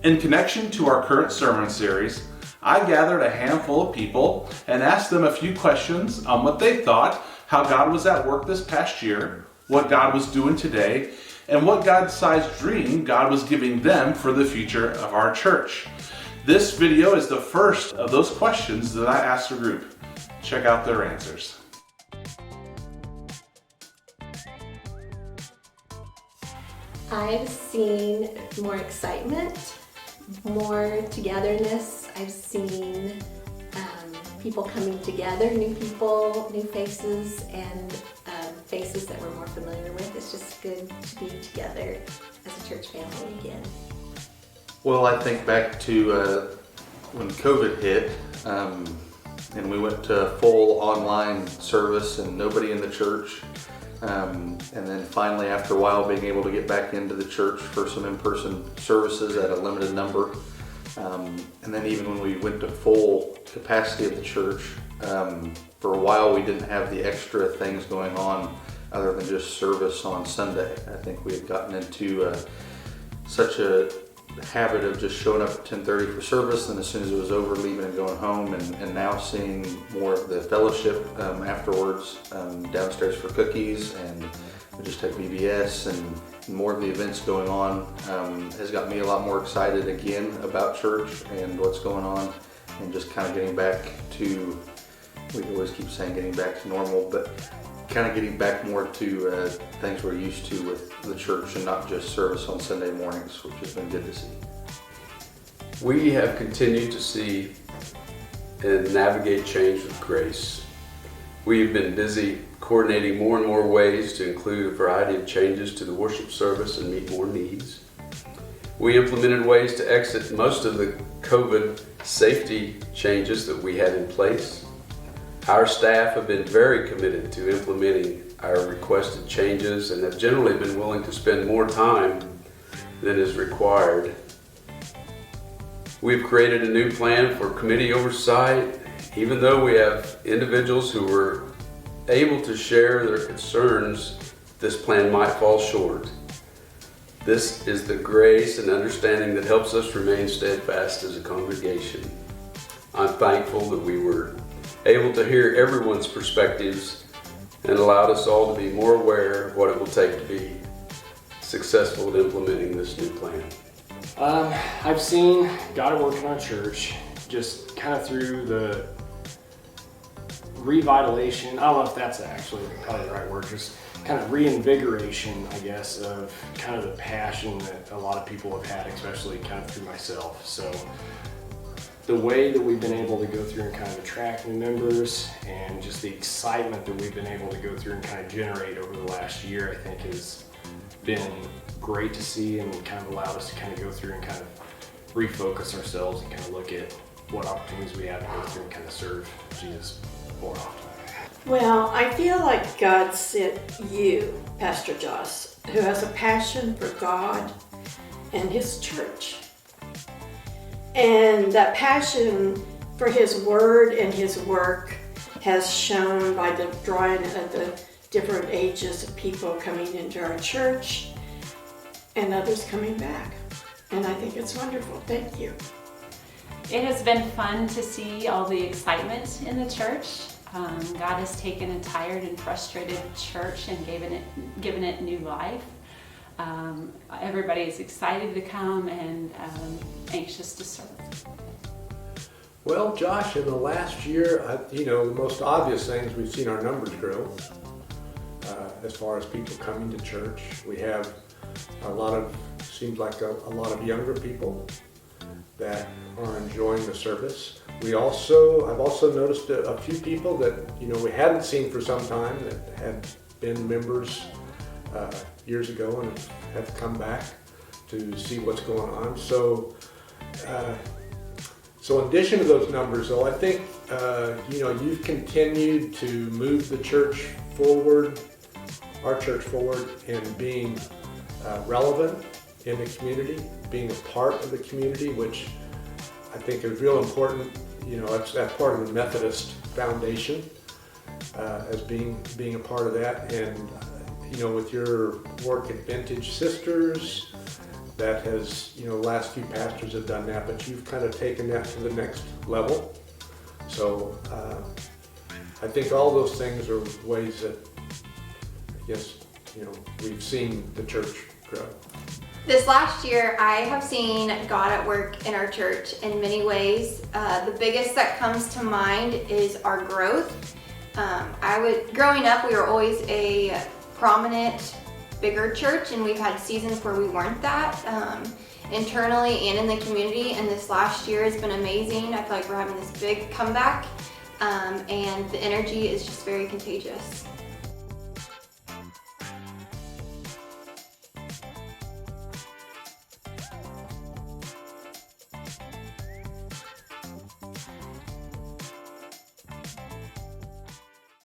In connection to our current sermon series, I gathered a handful of people and asked them a few questions on what they thought, how God was at work this past year, what God was doing today, and what God-sized dream God was giving them for the future of our church. This video is the first of those questions that I asked the group. Check out their answers. I've seen more excitement, more togetherness. I've seen people coming together, new people, new faces, and faces that we're more familiar with. It's just good to be together as a church family again. Well, I think back to when COVID hit, and we went to full online service and nobody in the church. And then finally, after a while, being able to get back into the church for some in-person services at a limited number. And then even when we went to full capacity of the church, for a while we didn't have the extra things going on other than just service on Sunday. I think we had gotten into such a habit of just showing up at 10:30 for service, and as soon as it was over, leaving and going home, and now seeing more of the fellowship afterwards, downstairs for cookies, and we just had VBS and more of the events going on, has got me a lot more excited again about church and what's going on, and just kind of getting back to, we always keep saying getting back to normal, but kind of getting back more to things we're used to with the church and not just service on Sunday mornings, which has been good to see. We have continued to see and navigate change with grace. We've been busy coordinating more and more ways to include a variety of changes to the worship service and meet more needs. We implemented ways to exit most of the COVID safety changes that we had in place. Our staff have been very committed to implementing our requested changes and have generally been willing to spend more time than is required. We've created a new plan for committee oversight, even though we have individuals who were able to share their concerns, this plan might fall short. This is the grace and understanding that helps us remain steadfast as a congregation. I'm thankful that we were able to hear everyone's perspectives and allowed us all to be more aware of what it will take to be successful at implementing this new plan. I've seen God at work in our church, just kind of through the revitalization, I don't know if that's actually probably the right word, just kind of reinvigoration, I guess, of kind of the passion that a lot of people have had, especially kind of through myself. So the way that we've been able to go through and kind of attract new members, and just the excitement that we've been able to go through and kind of generate over the last year, I think has been great to see, and kind of allowed us to kind of go through and kind of refocus ourselves and kind of look at what opportunities we have to go through and kind of serve Jesus more often. Well, I feel like God sent you, Pastor Joss, who has a passion for God and His church. And that passion for His word and His work has shown by the drawing of the different ages of people coming into our church and others coming back. And I think it's wonderful. Thank you. It has been fun to see all the excitement in the church. God has taken a tired and frustrated church and given it new life. Everybody is excited to come and anxious to serve. Well, Josh, in the last year, the most obvious things, we've seen our numbers grow as far as people coming to church. We have seems like a lot of younger people that are enjoying the service. I've also noticed a few people that, we hadn't seen for some time that had been members years ago and have come back to see what's going on. So in addition to those numbers, though, I think, you've continued to move the church forward, our church forward, in being relevant in the community, being a part of the community, which I think is real important. That's part of the Methodist Foundation, as being a part of that. And with your work at Vintage Sisters, that has, last few pastors have done that, but you've kind of taken that to the next level. So I think all those things are ways that, I guess, we've seen the church grow. This last year, I have seen God at work in our church in many ways. The biggest that comes to mind is our growth. Growing up, we were always a prominent, bigger church, and we've had seasons where we weren't that, internally and in the community, and this last year has been amazing. I feel like we're having this big comeback, and the energy is just very contagious.